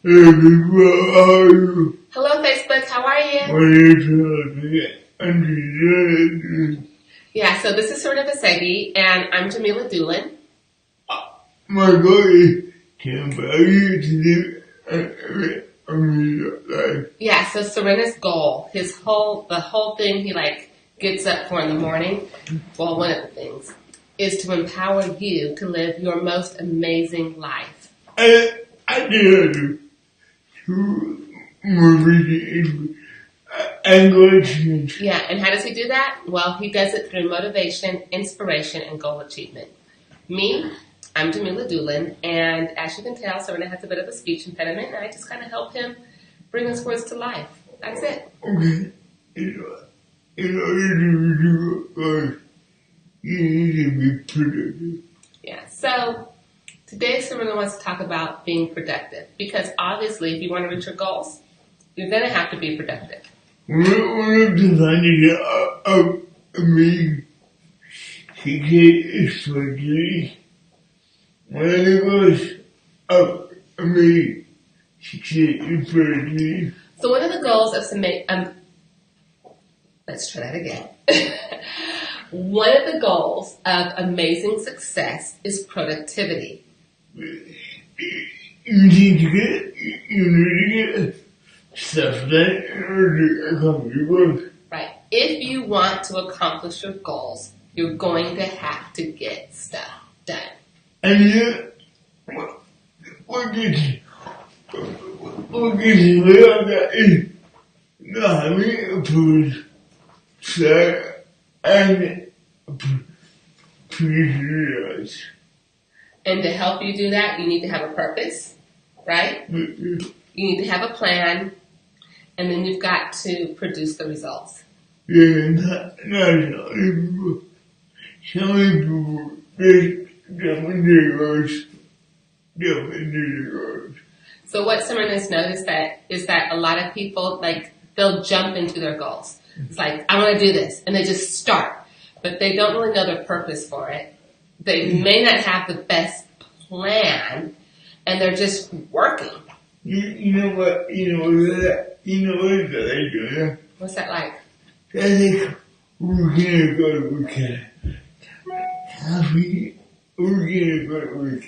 Hey people, how are you? Hello, Facebook. How are you? My name is Yeah, so this is Serena Vasegi, and I'm Jamila Doolin. my goal is to empower you to live a meaningful life. Yeah, so Serena's goal, the whole thing he gets up for in the morning, well, one of the things, is to empower you to live your most amazing life. I did two movies and questions. Yeah, and how does he do that? Well, he does it through motivation, inspiration, and goal achievement. Me, I'm Jamila Doolin, and as you can tell, Serena has a bit of a speech impediment, and I just kind of help him bring his words to life. That's it. Okay. In order to do it, you need to be productive. Yeah, so today Serena wants to talk about being productive, because obviously if you want to reach your goals, you're going to have to be productive. One of the findings of me is surgery. One of the goals of me is surgery. So one of the goals of let's try that again. One of the goals of amazing success is productivity. You need to get stuff done in order to accomplish your goals. Right. If you want to accomplish your goals, you're going to have to get stuff done. And yet, what gets me on that is not having a push, set, and produce. And to help you do that, you need to have a purpose, right? You need to have a plan, and then you've got to produce the results. Yeah, not some people, they definitely goes. So what someone has noticed is that a lot of people, they'll jump into their goals. It's like, I want to do this, and they just start, but they don't really know their purpose for it. They may not have the best plan, and they're just working. You know what I do? What's that like? I think we're gonna go to work. Coffee. We're gonna go to work.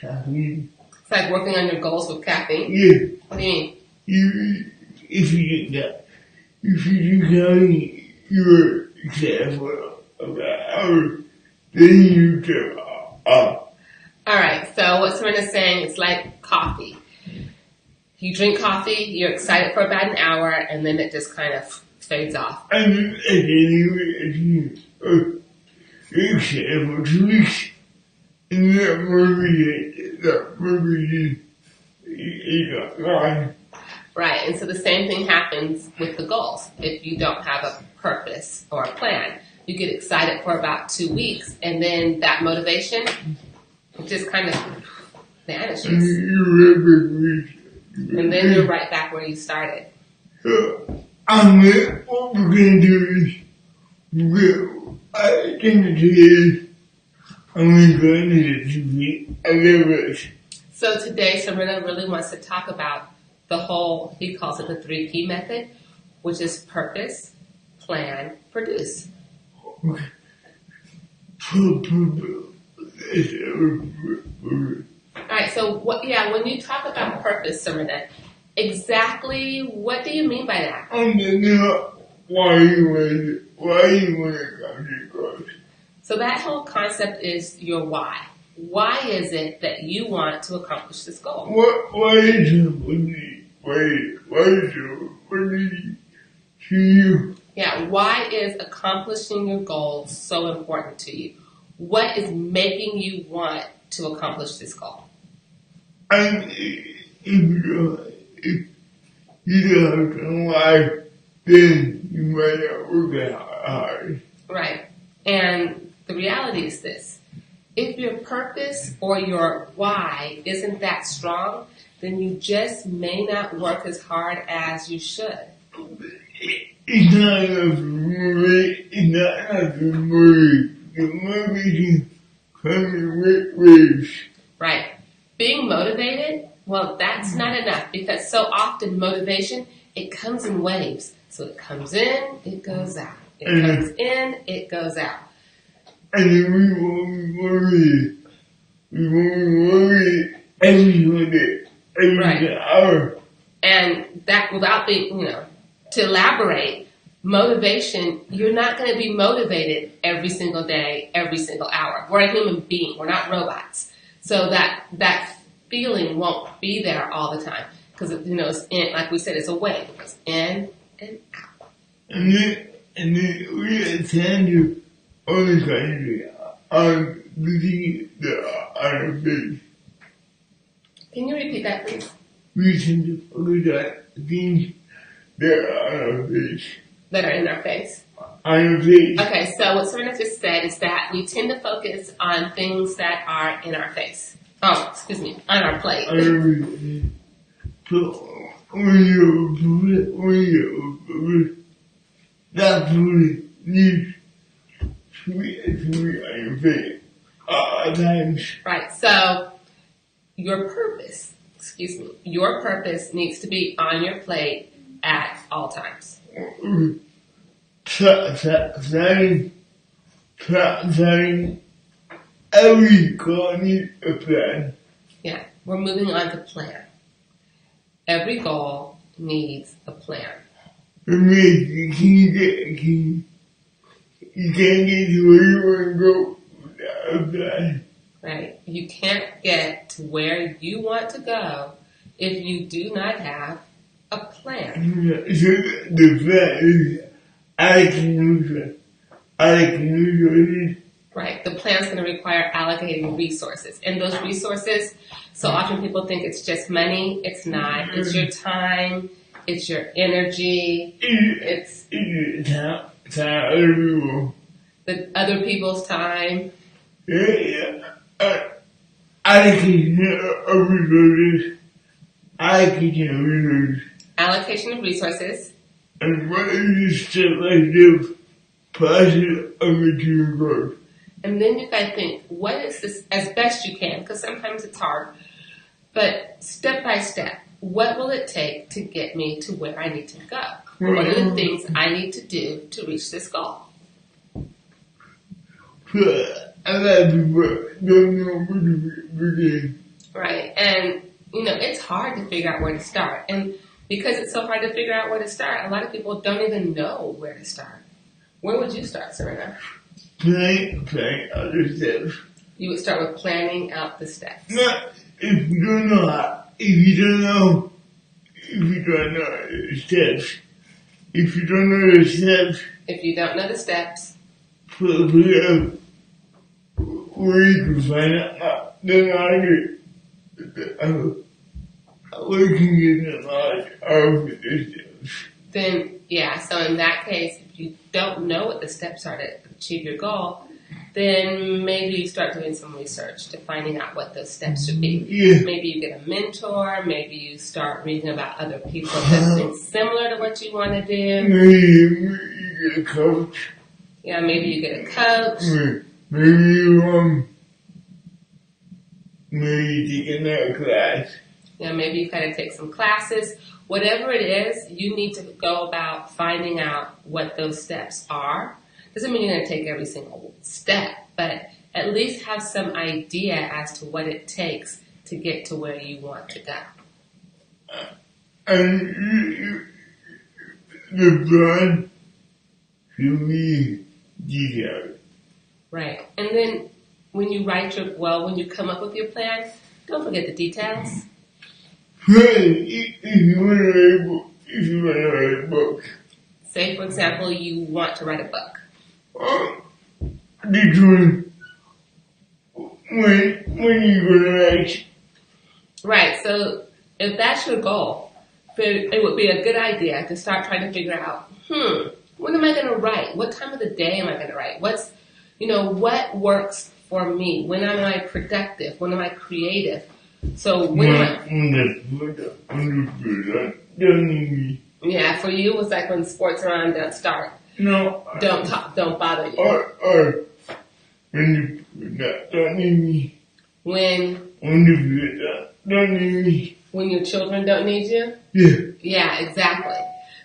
Coffee. It's like working on your goals with caffeine? Yeah. What do you mean? If you do coffee, you're careful about hours. Then you get up. Alright, so what Serena's saying, it's like coffee. You drink coffee, you're excited for about an hour, and then it just kind of fades off. And then you're excited for 2 weeks. And that movie is gone. Right, and so the same thing happens with the goals. If you don't have a purpose or a plan, you get excited for about 2 weeks, and then that motivation just kind of vanishes. And then you're right back where you started. What we're going to do is, I think today, I'm going to be a little bit. So today, Serena really wants to talk about the whole, he calls it the 3P method, which is purpose, plan, produce. Okay. Alright, so when you talk about purpose, Serena, exactly what do you mean by that? Why you want to come to goals. So that whole concept is your why. Why is it that you want to accomplish this goal? Why is it money? Why is it money to you? Yeah, why is accomplishing your goals so important to you? What is making you want to accomplish this goal? And if you don't know why, then you might not work that hard. Right. And the reality is this. If your purpose or your why isn't that strong, then you just may not work as hard as you should. It's not enough to move. The motivation comes with waves. Right. being motivated, well, that's not enough because so often motivation, it comes in waves. So it comes in, it goes out. It comes in, it goes out. And then we won't worry. We won't worry every minute, every hour. And that without being, to elaborate, motivation, you're not going to be motivated every single day, every single hour. We're a human being. We're not robots. So that feeling won't be there all the time. Because, it's in, like we said, it's a wave. It goes in and out. And then we attend to all the country on the things that are on our face. Can you repeat that, please? We tend to focus on things that are on our face. That are in our face. On our face. Okay, so what Serena just said is that we tend to focus on things that are in our face. Oh, excuse me, on our plate. So when you that food needs to be on your face at times. Right, so your purpose needs to be on your plate at all times. Planning every goal needs a plan. Yeah, we're moving on to plan. Every goal needs a plan. You can't get to where you want to go without a plan. Right, you can't get to where you want to go if you do not have a plan. So the plan is allocating resources. Right, the plan's going to require allocating resources. And those resources, so often people think it's just money. It's not. It's your time. It's your energy. It's time other people. the other people's time. Allocation of resources. And what is step-by-step process of achieving growth? And then you got to think, what is this, as best you can, because sometimes it's hard, but step by step, what will it take to get me to where I need to go? What are the things I need to do to reach this goal? A lot of people don't know where to begin. Right, and it's hard to figure out where to start. And because it's so hard to figure out where to start, a lot of people don't even know where to start. Where would you start, Serena? Planning out the steps. You would start with planning out the steps. No, if you don't know the steps. If you don't know the steps, put up where you can find out the knowledge. Where you can get the knowledge of the steps. Then, so in that case, if you don't know what the steps are to achieve your goal, then maybe you start doing some research to finding out what those steps should be. Yeah. Maybe you get a mentor, maybe you start reading about other people that think similar to what you want to do. Maybe you get a coach. Yeah, maybe you get a coach. Maybe take another class. Yeah, maybe you've got to take some classes. Whatever it is, you need to go about finding out what those steps are. Doesn't mean you're going to take every single step, but at least have some idea as to what it takes to get to where you want to go. And the plan should be detailed. Right. And then when you when you come up with your plan, don't forget the details. If you want to write a book. Say, for example, you want to write a book. Determine when you're going to write. Right. So if that's your goal, then it would be a good idea to start trying to figure out, when am I going to write? What time of the day am I going to write? What works for me? When am I productive? When am I creative? So yeah, for you, it's like when sports are on, don't start. No. Don't talk, don't bother you. Or when you don't need me. When when the don't need When your children don't need you? yeah. Yeah, exactly.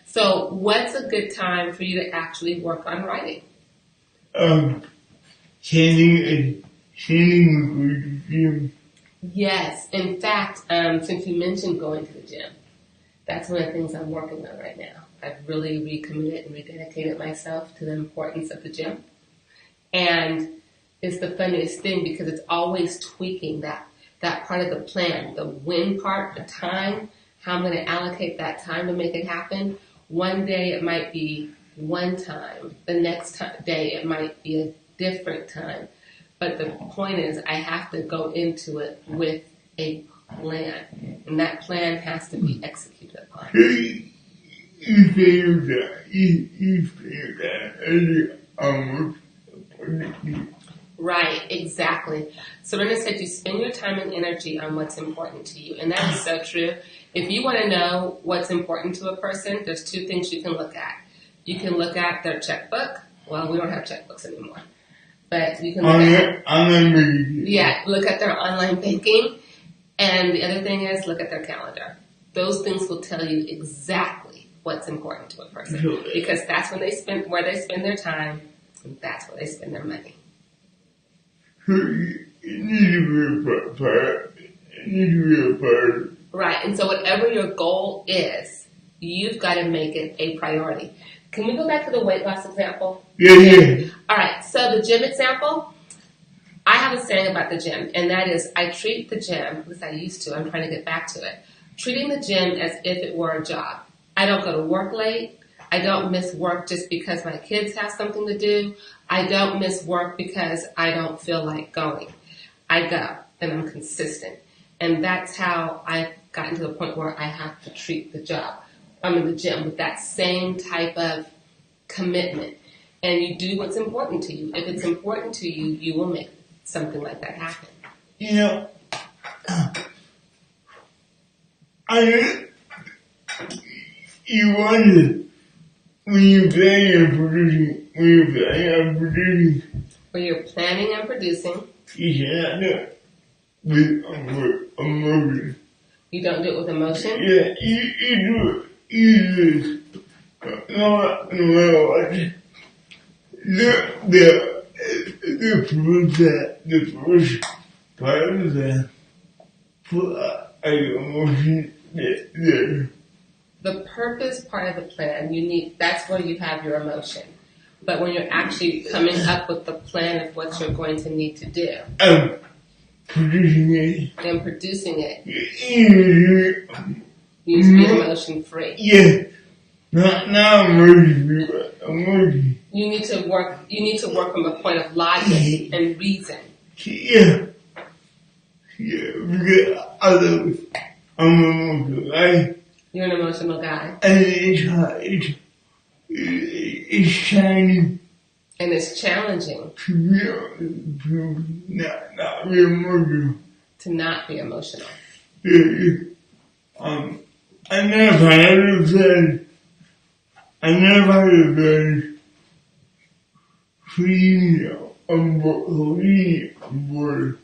So what's a good time for you to actually work on writing? Sending to the gym. Yes. In fact, since you mentioned going to the gym, that's one of the things I'm working on right now. I've really recommitted and rededicated myself to the importance of the gym. And it's the funniest thing because it's always tweaking that part of the plan, the when part, the time, how I'm going to allocate that time to make it happen. One day it might be one time. The next day it might be a different time. But the point is I have to go into it with a plan. And that plan has to be executed upon. You feel that almost. Right, exactly. Serena said you spend your time and energy on what's important to you. And that is so true. If you want to know what's important to a person, there's two things you can look at. You can look at their checkbook. Well, we don't have checkbooks anymore. But you can look look at their online banking. And the other thing is look at their calendar. Those things will tell you exactly what's important to a person. Because that's where they spend their time, and that's where they spend their money. Right, and so whatever your goal is, you've got to make it a priority. Can we go back to the weight loss example? Yeah. All right, so the gym example, I have a saying about the gym, and that is I treat the gym, at least I used to, I'm trying to get back to it, treating the gym as if it were a job. I don't go to work late. I don't miss work just because my kids have something to do. I don't miss work because I don't feel like going. I go, and I'm consistent. And that's how I've gotten to the point where I have to treat the job. I'm in the gym with that same type of commitment. And you do what's important to you. If it's important to you, you will make something like that happen. You know, you wonder when you're planning on producing, When you're planning on producing, you cannot do it with emotion. You don't do it with emotion? Yeah, you do it. You do it. No matter what. The first part of that, put emotion there. The purpose part of the plan, that's where you have your emotion. But when you're actually coming up with the plan of what you're going to need to do. Producing it. And producing it. You need to be emotion free. Yeah. Not emotion free, but emotion. You need to work from a point of logic and reason. Yeah. Yeah, because I'm an emotional guy. You're an emotional guy. And it's shiny. And it's challenging. To not be emotional. To not be emotional. Yeah. I never had a plan free on board.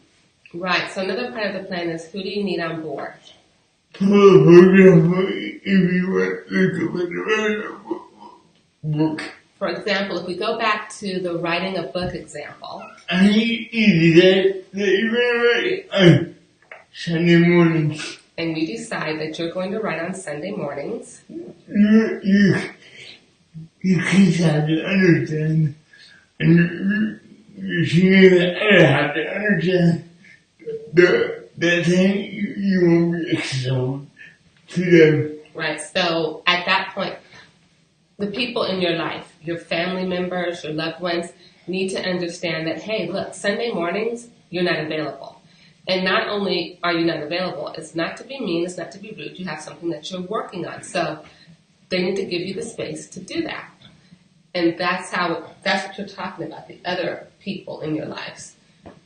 Right, so another part of the plan is who do you need on board? For example, if you want to book. For example, if we go back to the writing a book example. I need that you're going to write on Sunday mornings. And you decide that you're going to write on Sunday mornings. You kids have to understand, and you senior have to understand that thing you won't be exposed to them. Right, so at that point, the people in your life, your family members, your loved ones, need to understand that, hey, look, Sunday mornings, you're not available. And not only are you not available, it's not to be mean, it's not to be rude, you have something that you're working on. So they need to give you the space to do that. And that's what you're talking about, the other people in your lives,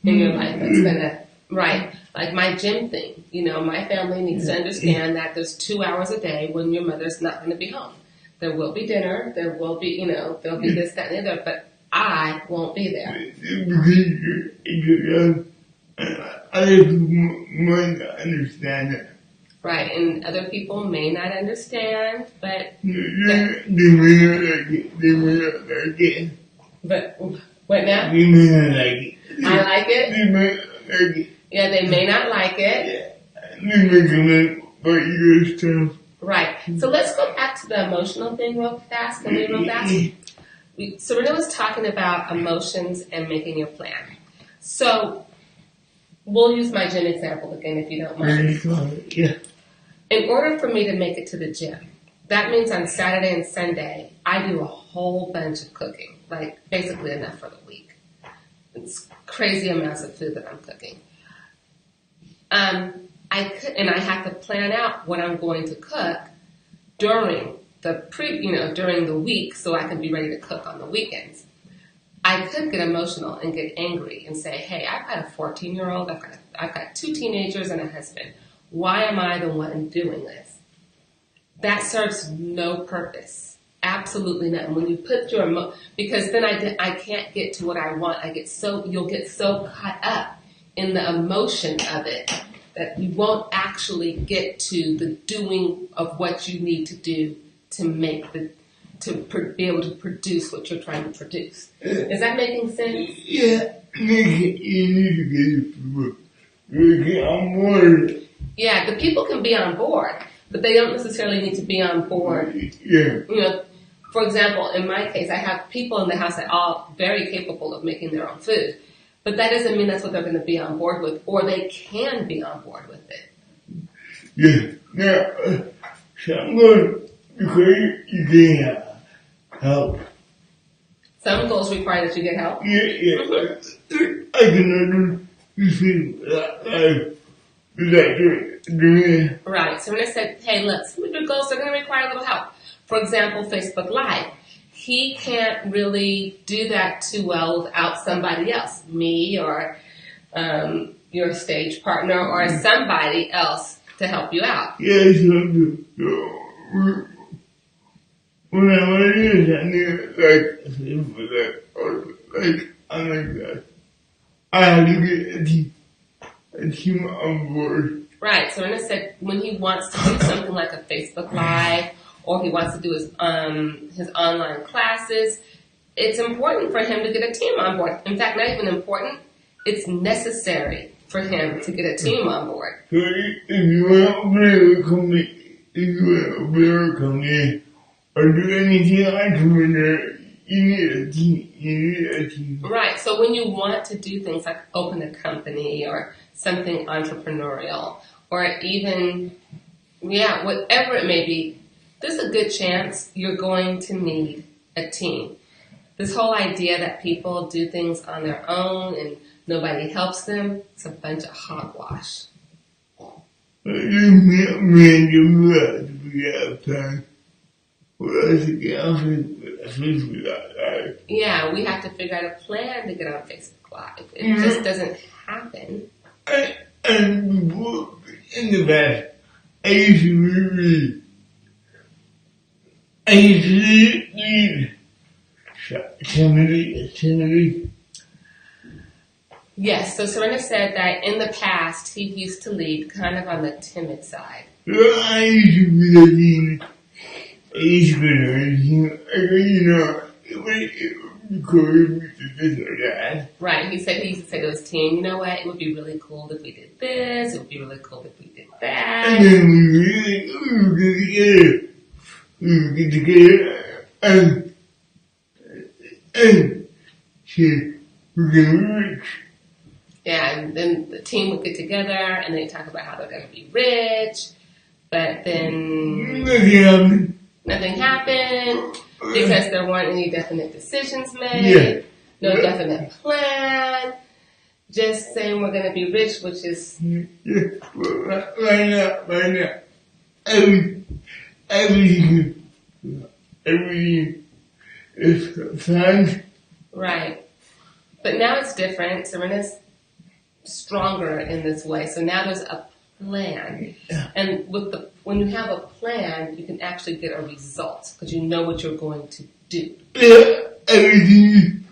that's gonna, right, like my gym thing, my family needs to understand that there's 2 hours a day when your mother's not gonna be home. There will be dinner, there will be, there'll be this, that, and the other, but I won't be there. I other people might not understand that. Right, and other people may not understand, but They may not like it. They may not like it. but what now? They may not like it. I like it. They may not like it. Yeah, they may not like it. They may come in, but you guys tell. Right. So let's go back to the emotional thing real fast. Can we real fast? Serena was talking about emotions and making your plan. So we'll use my gym example again, if you don't mind. Yeah. In order for me to make it to the gym, that means on Saturday and Sunday, I do a whole bunch of cooking, like basically enough for the week. It's crazy amounts of food that I'm cooking. I have to plan out what I'm going to cook during during the week so I can be ready to cook on the weekends. I could get emotional and get angry and say, hey, I've got a 14-year-old, I've got 2 teenagers and a husband. Why am I the one doing this? That serves no purpose. Absolutely none. When you put your because then I can't get to what I want. You'll get so caught up in the emotion of it that you won't actually get to the doing of what you need to do to be able to produce what you're trying to produce. Is that making sense? Yeah. You need to get on board. Yeah, the people can be on board, but they don't necessarily need to be on board. Yeah. For example, in my case, I have people in the house that are very capable of making their own food, but that doesn't mean that's what they're going to be on board with, or they can be on board with it. Yeah. Now, some goals require you can help. Some goals require that you get help. Yeah. I cannot do this thing without doing it. Right. So when I said, hey, look, some of your goals are going to require a little help. For example, Facebook Live. He can't really do that too well without somebody else, me or your stage partner or somebody else to help you out. Yes, when I was I'm like that. I had to get a team on board. Right. So Ernest said when he wants to do something like a Facebook Live or he wants to do his online classes, it's important for him to get a team on board. In fact, not even important, it's necessary for him to get a team on board. So if you want to build a company, or do anything entrepreneur, you need a team. Right. So when you want to do things like open a company or something entrepreneurial, or even, whatever it may be, there's a good chance you're going to need a team. This whole idea that people do things on their own and nobody helps them, it's a bunch of hogwash. Yeah, we have to figure out a plan to get on Facebook Live. It just doesn't happen. And in the past, I used to lead somebody. Yes, so Serena said that in the past he used to lead kind of on the timid side. I used to be the lead. I used to be this or that. Right, he used to say to his team, you know what, it would be really cool if we did this, it would be really cool if we did that. And then we would get together and say, we're going to be rich. Yeah, and then the team would get together and they talk about how they're going to be rich, but then nothing happened because there weren't any definite decisions made, no definite plan, just saying we're going to be rich, which is... Right now, everything is fine. Right. But now it's different. Serena's stronger in this way. So now there's a plan. And when you have a plan, you can actually get a result because you know what you're going to do. Everything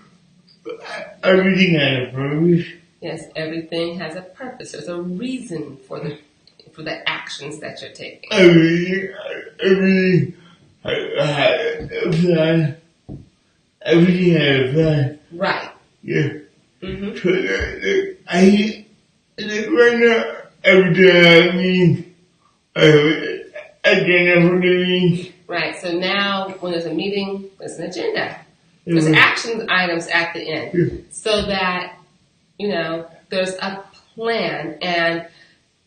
has a purpose. Yes, everything has a purpose. There's a reason for the actions that you're taking. Everything had a plan. Everything had a plan. Right. Yeah. Mm-hmm. So I right now, every time I meet, I can never do. Right. So now, when there's a meeting, there's an agenda. There's action items at the end, so that there's a plan, and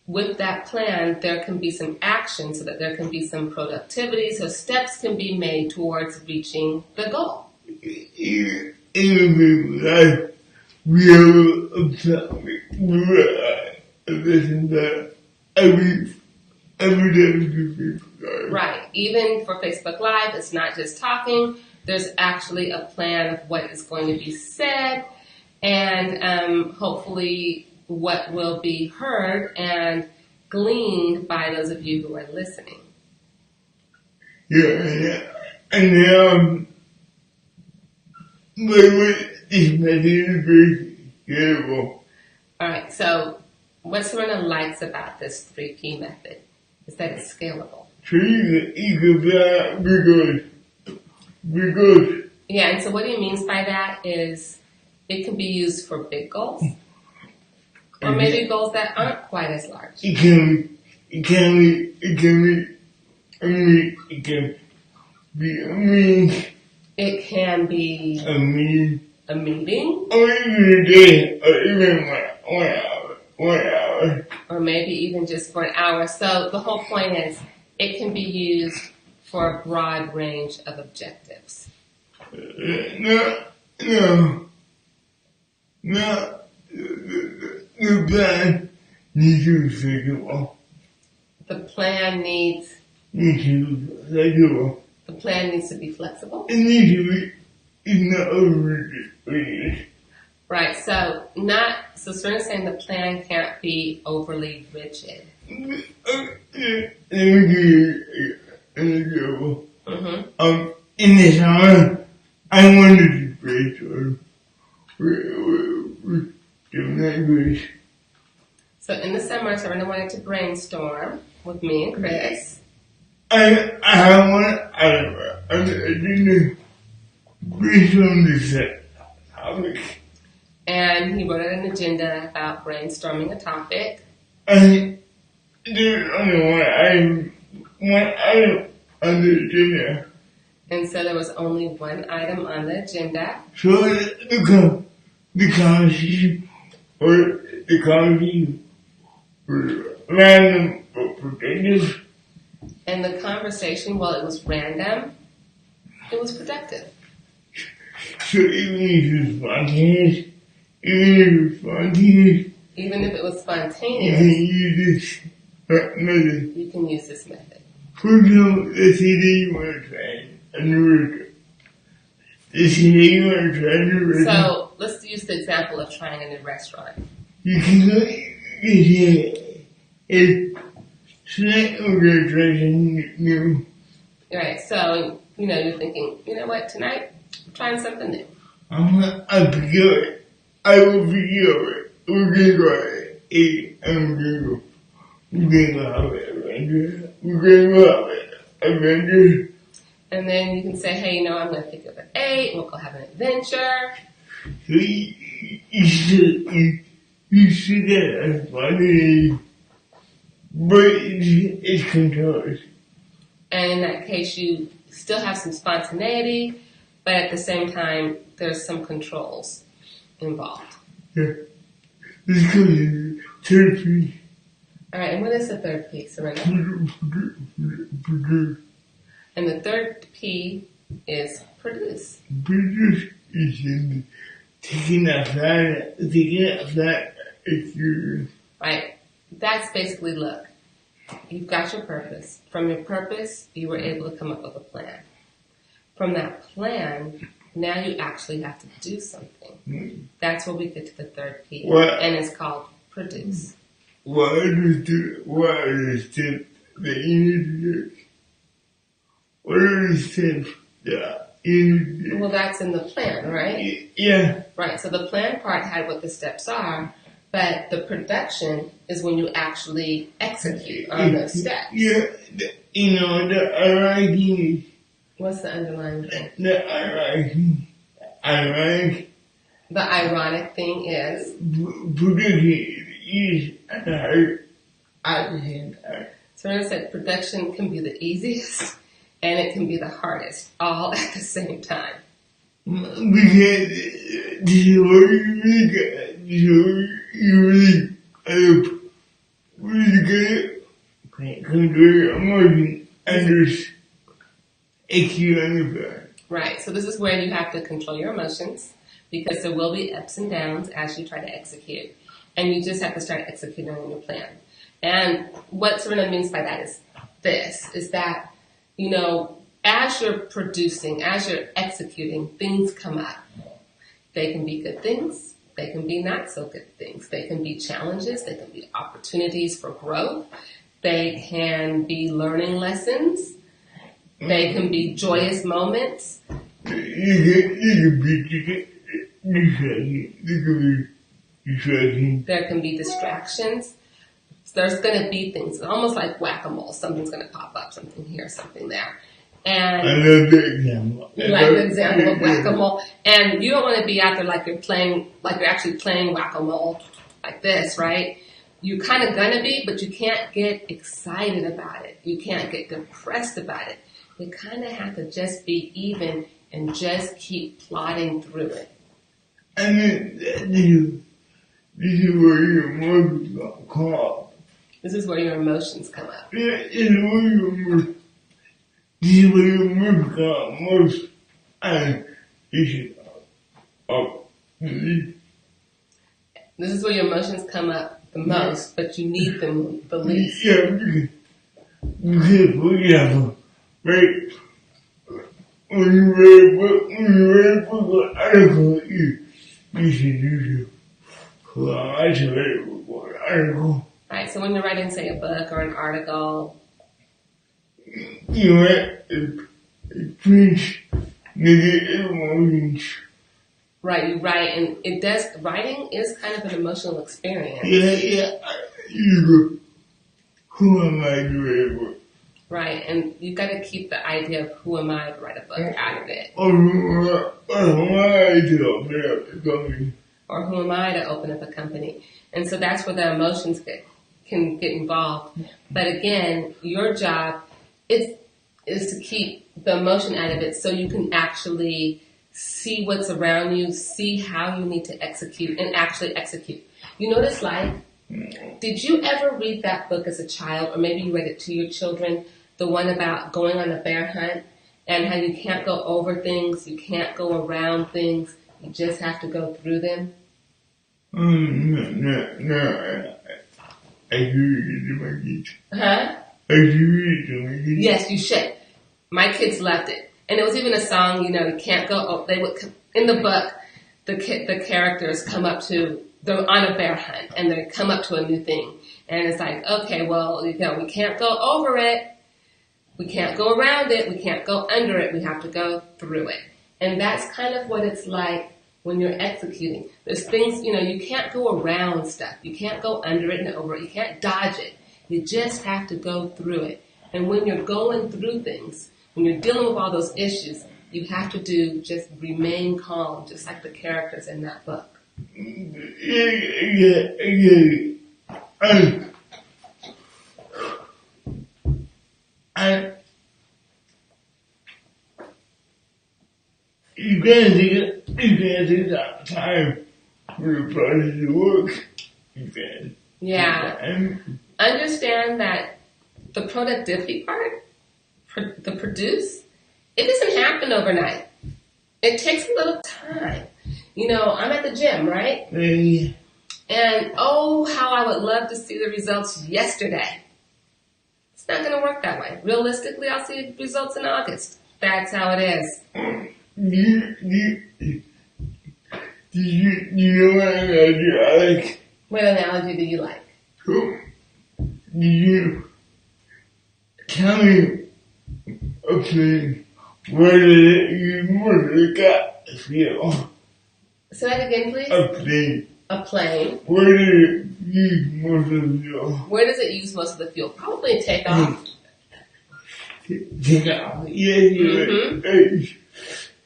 with that plan, there can be some action, so that there can be some productivity, so steps can be made towards reaching the goal. In people's life, we have a listen that every day we do. Right. Even for Facebook Live, it's not just talking. There's actually a plan of what is going to be said, and hopefully what will be heard and gleaned by those of you who are listening. Yeah, and this method is very scalable. All right. So what Serena likes about this 3P method is that it's scalable. So you can because Yeah, and so what he means by that is it can be used for big goals, or maybe goals that aren't quite as large. it can be It can be a meeting, or even a day, or even 1 hour. or maybe even just for an hour. So the whole point is it can be used for a broad range of objectives. No. The plan needs to be flexible. The plan needs The plan needs to be flexible. It needs to be, it's not overrated. Right. So Serena's saying the plan can't be overly rigid. Let me give you an example. Mm-hmm. In the summer, I wanted to brainstorm with different languages. So in the summer, Serena wanted to brainstorm with me and Chris. I didn't brainstorm this topic. And he wrote out an agenda about brainstorming a topic. And there's only one item on the agenda. And so there was only one item on the agenda. So the conversation was random but productive. And the conversation, while it was random, it was productive. So even if it was spontaneous, Even if it was you spontaneous, can use this method. you can use this method. For example, let's say that you want to try a new restaurant. Let's say that you want to try a new restaurant. So let's use the example of trying a new restaurant. You can go, tonight we're going to try something new. Right. So, you're thinking, you know what, tonight I'm trying something new. I'll figure it. I will figure it. We're going to go at 8 and we're going to have an adventure. We're going to have an adventure. And then you can say, hey, I'm going to pick up at 8. We'll go have an adventure. So you see that as funny, but it's controlled. And in that case, you still have some spontaneity, but at the same time, there's some controls involved. Yeah. Let's go to the third piece. All right, and what is the third P, Serena? And the third P is produce. Produce is in taking that flat experience. Right? That's basically, look, you've got your purpose. From your purpose, you were able to come up with a plan. From that plan, now you actually have to do something. That's where we get to the third P. And it's called produce. What are the steps that you need to take? What are the steps that you need to take? Well, that's in the plan, right? Yeah. Right, so the plan part had what the steps are, But the production is when you actually execute on those steps. Yeah, the ironic, What's the underlying thing? the ironic The ironic thing is production is hard at the same time. So I said production can be the easiest and it can be the hardest all at the same time. Because this is what you really get. This is what you really get. Control your emotion and just execute on your plan. Right. So this is where you have to control your emotions because there will be ups and downs as you try to execute. And you just have to start executing on your plan. And what Serena means by that is that, as you're producing, as you're executing, things come up. They can be good things. They can be not so good things. They can be challenges. They can be opportunities for growth. They can be learning lessons. They can be joyous moments. There can be distractions. There's going to be things, almost like whack-a-mole. Something's going to pop up, something here, something there. And I love the example. You like the example of whack-a-mole. And you don't want to be out there like you're actually playing whack-a-mole like this, right? You're kind of going to be, but you can't get excited about it. You can't get depressed about it. You kind of have to just be even and just keep plodding through it. And then this is where your emotions come up. This is where your emotions come up. Yeah, this is where your emotions come up most. And this is up. This is where your emotions come up the most, but you need them the least. Yeah, because for example, right, when you read a book or article, you should do so. Well, I should read a book or an article. Right, so when you're writing, say, a book or an article, you write it brings negative emotions. Right, you write, and writing is kind of an emotional experience. Yeah, you go, who am I to write a book? Right, and you've got to keep the idea of who am I to write a book out of it. Or who am I to open up a company? Or who am I to open up a company? And so that's where the emotions can get involved. But again, your job is to keep the emotion out of it so you can actually see what's around you, see how you need to execute, and actually execute. You know what it's like? Did you ever read that book as a child, or maybe you read it to your children, the one about going on a bear hunt, and how you can't go over things, you can't go around things, you just have to go through them? No. I should read it to my kids. Huh? I should read it to my kids. Yes, you should. My kids loved it. And it was even a song, you can't go, they would, in the book, the characters come up to, they're on a bear hunt, and they come up to a new thing. And it's like, okay, well, we can't go over it. We can't go around it. We can't go under it. We have to go through it. And that's kind of what it's like when you're executing. There's things, you can't go around stuff. You can't go under it and over it. You can't dodge it. You just have to go through it. And when you're going through things, when you're dealing with all those issues, you have to just remain calm, just like the characters in that book. Yeah. You can't take that time for the process to work. You can. Yeah. Understand that the productivity part, the produce, it doesn't happen overnight. It takes a little time. I'm at the gym, right? Yeah. And how I would love to see the results yesterday. It's not going to work that way. Realistically, I'll see results in August. That's how it is. Do you know what analogy I like? What analogy do you like? Do you tell me a plane where you want to feel? Say that again, please. A plane A plane. Where did it use most of the fuel? Where does it use most of the fuel? Probably takeoff. Take off. Yeah, you're right.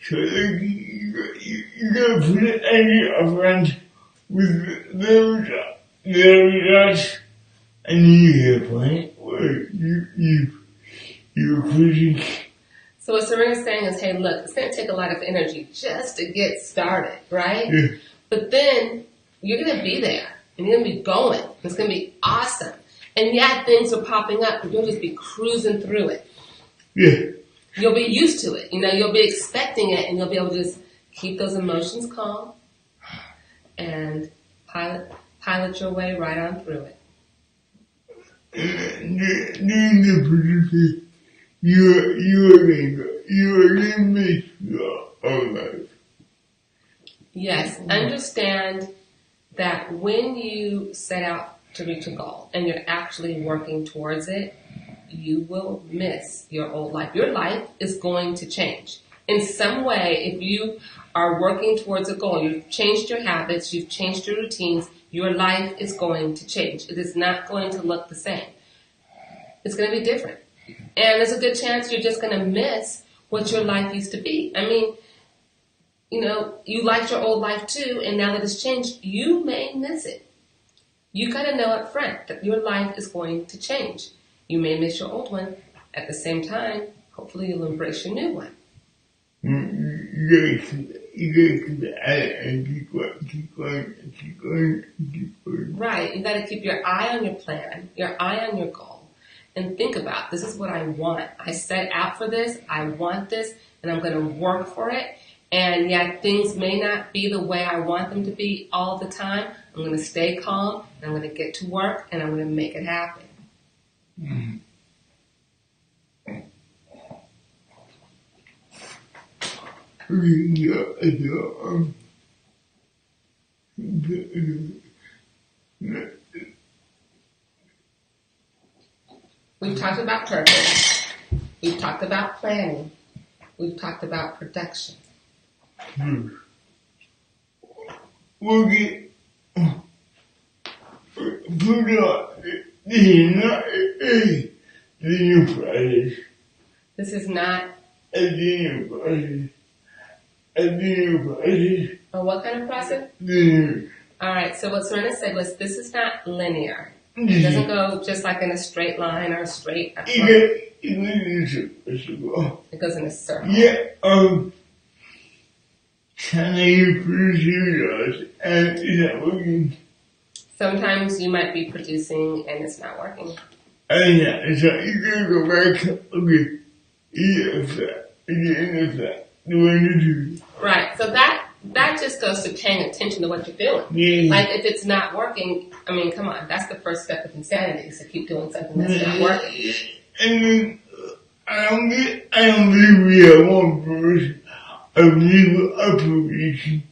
So like, you gotta put it any upfront with the shots, and you hit a point where you're pushing. So what Serena's saying is, hey, look, it's going to take a lot of energy just to get started, right? Yeah. But then you're going to be there, and you're going to be going. It's going to be awesome. And yeah, things are popping up, but you'll just be cruising through it. Yeah. You'll be used to it. You'll be expecting it, and you'll be able to just keep those emotions calm and pilot your way right on through it. During the producer, you are going to make your own life. Yes, understand that when you set out to reach a goal and you're actually working towards it, you will miss your old life. Your life is going to change. In some way, if you are working towards a goal, you've changed your habits, you've changed your routines, your life is going to change. It is not going to look the same. It's going to be different. And there's a good chance you're just going to miss what your life used to be. I mean, you liked your old life too, and now that it's changed, you may miss it. You got to know up front that your life is going to change. You may miss your old one. At the same time, hopefully you'll embrace your new one. You gotta keep it at it and keep going. Right. You got to keep your eye on your plan, your eye on your goal, and think about, this is what I want. I set out for this. I want this, and I'm going to work for it. And yet things may not be the way I want them to be all the time. I'm going to stay calm, and I'm going to get to work, and I'm going to make it happen. Mm-hmm. We've talked about purpose. We've talked about planning. We've talked about production. We'll get put up. This is not a linear process. This is not a linear process. A linear process. Oh, what kind of process? Linear. All right. So what Serena said was, this is not linear. It doesn't go just like in a straight line or a straight. It goes in a circle. Yeah. Can I produce and it's not working? Sometimes you might be producing and it's not working. Yeah, so you gotta go back. Okay. Right. So that just goes to paying attention to what you're doing. Yeah. Like if it's not working, I mean, come on, that's the first step of insanity, is to keep doing something that's not working. And then I don't believe we have one person. I believe our population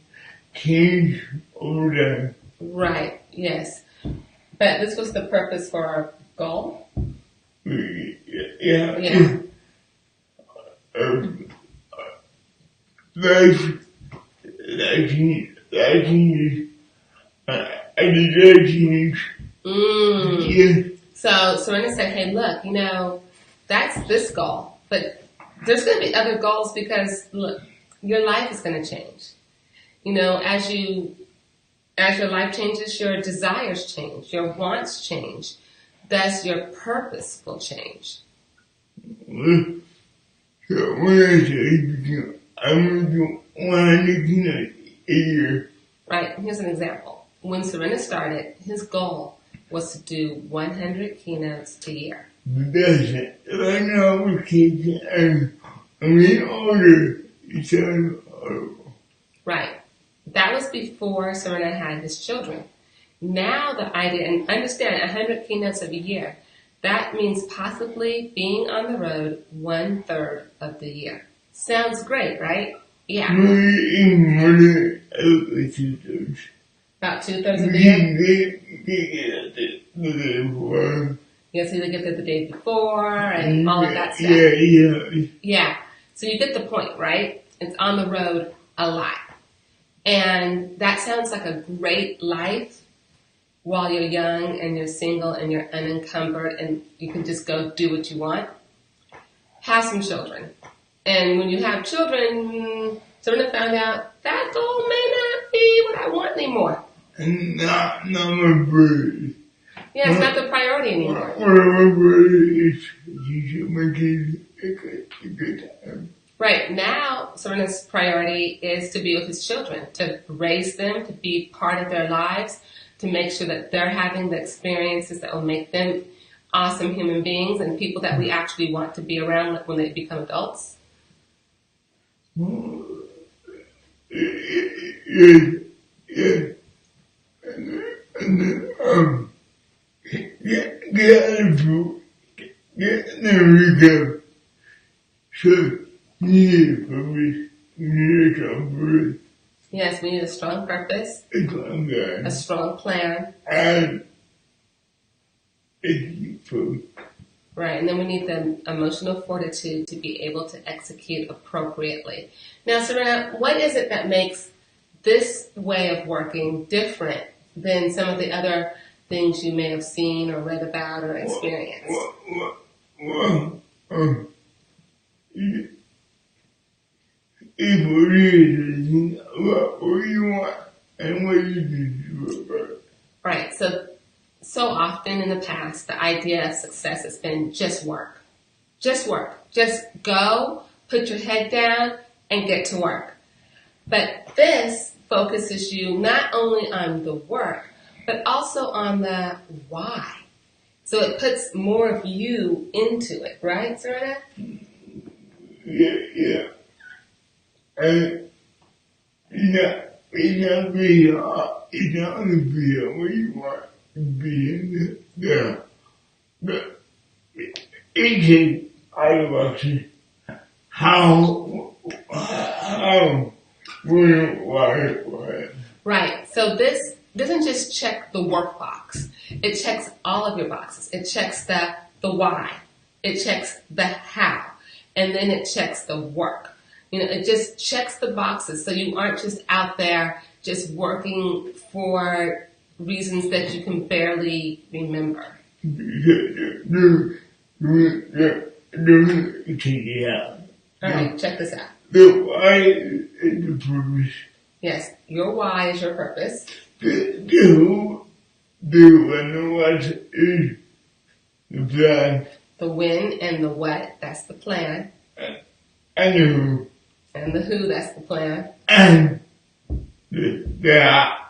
change over time. Right. Yes. But this was the purpose for our goal. Yeah. Yeah. So Serena said, hey, look, that's this goal, but there's going to be other goals because, look, your life is going to change. As your life changes, your desires change, your wants change, thus your purpose will change. So when I say I'm going to do 100 keynotes a year. Right. Here's an example. When Serena started, his goal was to do 100 keynotes a year. That's it. Right now with kids and I'm getting older. It sounds horrible. Right. That was before Serena had his children. Now the idea, and understand 100 keynotes a year, that means possibly being on the road 1/3 of the year. Sounds great, right? Yeah. About 2/3 of the year? You'll see, they get there the day before and all of that stuff. Yeah. So you get the point, right? It's on the road a lot. And that sounds like a great life while you're young and you're single and you're unencumbered and you can just go do what you want. Have some children. And when you have children, Serena found out that goal may not be what I want anymore. And not my bird. Yeah, it's not the priority anymore. One of my bird is teaching my kids a good time. Right, now Serena's priority is to be with his children, to raise them, to be part of their lives, to make sure that they're having the experiences that will make them awesome human beings and people that we actually want to be around when they become adults. Yeah. And then, get out of food. Get there. So, you need a purpose. You need a strong purpose. Yes, we need a strong purpose, A strong plan. And it's food. Right, and then we need the emotional fortitude to be able to execute appropriately. Now, Serena, what is it that makes this way of working different than some of the other things you may have seen or read about or experienced? If what you what you want and what you can do about it. Right, so often in the past, the idea of success has been just work. Just work. Just go, put your head down, and get to work. But this focuses you not only on the work, but also on the why. So it puts more of you into it, right, Serena? Yeah. And it's not gonna be what you want to be in there. But it takes all of us how, why. Right. So this doesn't just check the work box. It checks all of your boxes. It checks the why. It checks the how. And then it checks the work. It just checks the boxes so you aren't just out there just working for reasons that you can barely remember. Check it out. All right, check this out. The why is the purpose. Yes, your why is your purpose. The who, and what is the plan. The when and the what, that's the plan. And the who. And the who, that's the plan. And the how.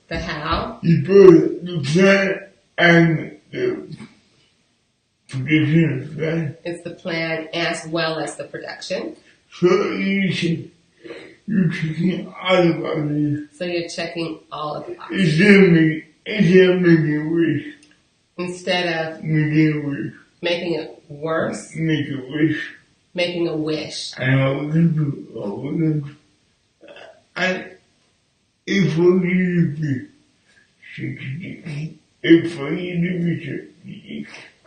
The how. You put the plan and the production, right? It's the plan as well as the production. So you're checking all the boxes. So you're checking all of the boxes. Instead of making wish. Instead of making it worse. Make a wish. Making a wish. And I was going to and if for you to be strategic,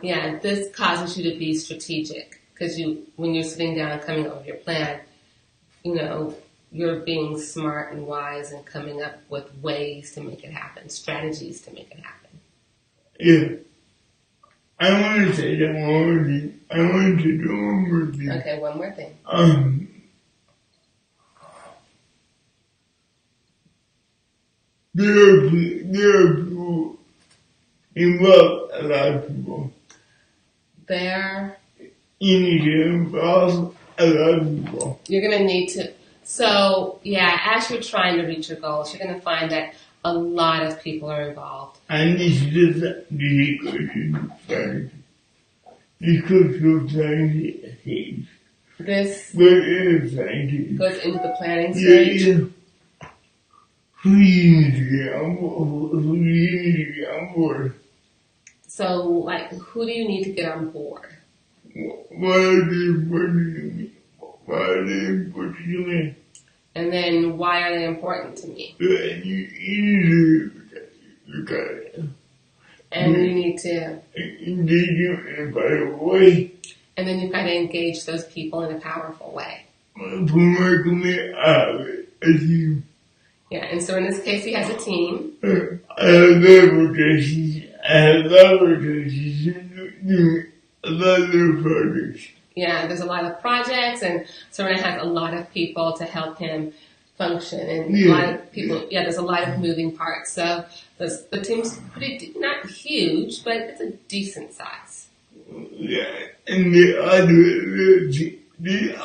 Yeah, this causes you to be strategic because when you're sitting down and coming up with your plan, you're being smart and wise and coming up with ways to make it happen, strategies to make it happen. Yeah. I want to say that one more thing. I want to do one more thing. Okay, one more thing. There are people involve a lot of people. You need to involve a lot of people. You're going to need to. So, yeah, as you're trying to reach your goals, you're going to find that a lot of people are involved. And this is the equation strategy. The cultural planning stage. This goes into the planning stage. Yeah. Who do you need to get on board? So, who do you need to get on board? Why are they important to me? And then, why are they important to me? And you need to look at it. And you need to engage them in a better way. And then you've got to engage those people in a powerful way. For my community, Yeah, and so in this case, he has a team. I have laboratories. I have laboratories doing a lot of projects. Yeah, there's a lot of projects, and Serena has a lot of people to help him function, and a lot of people. Yeah, there's a lot of moving parts. So the team's pretty not huge, but it's a decent size. Yeah, and they are different. They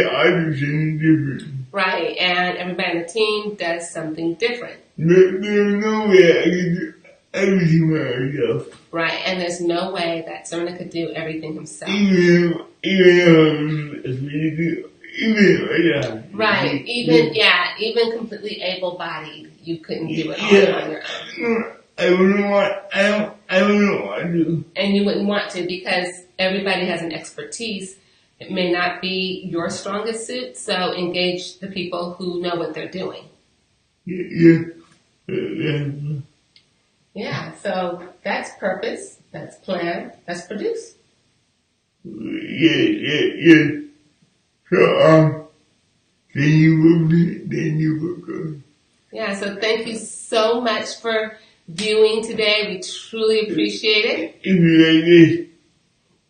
are different. Right, and everybody on the team does something different. There's no way I can do everything myself. Right, and there's no way that Serena could do everything himself. Even Even completely able-bodied, you couldn't do it all on your own. I wouldn't want to. And you wouldn't want to because everybody has an expertise. It may not be your strongest suit, so engage the people who know what they're doing. Yeah, so that's purpose, that's plan, that's produce. Yeah. So, thank you for coming. Yeah, so thank you so much for viewing today. We truly appreciate it. If you like this,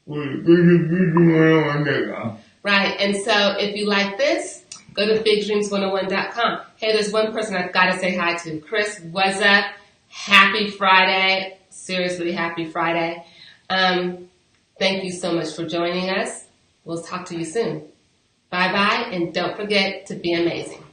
go to BigDreams101.com. Right, and so if you like this, go to BigDreams101.com. Hey, there's one person I've got to say hi to. Chris, what's up? Happy Friday. Seriously, happy Friday. Thank you so much for joining us. We'll talk to you soon. Bye-bye, and don't forget to be amazing.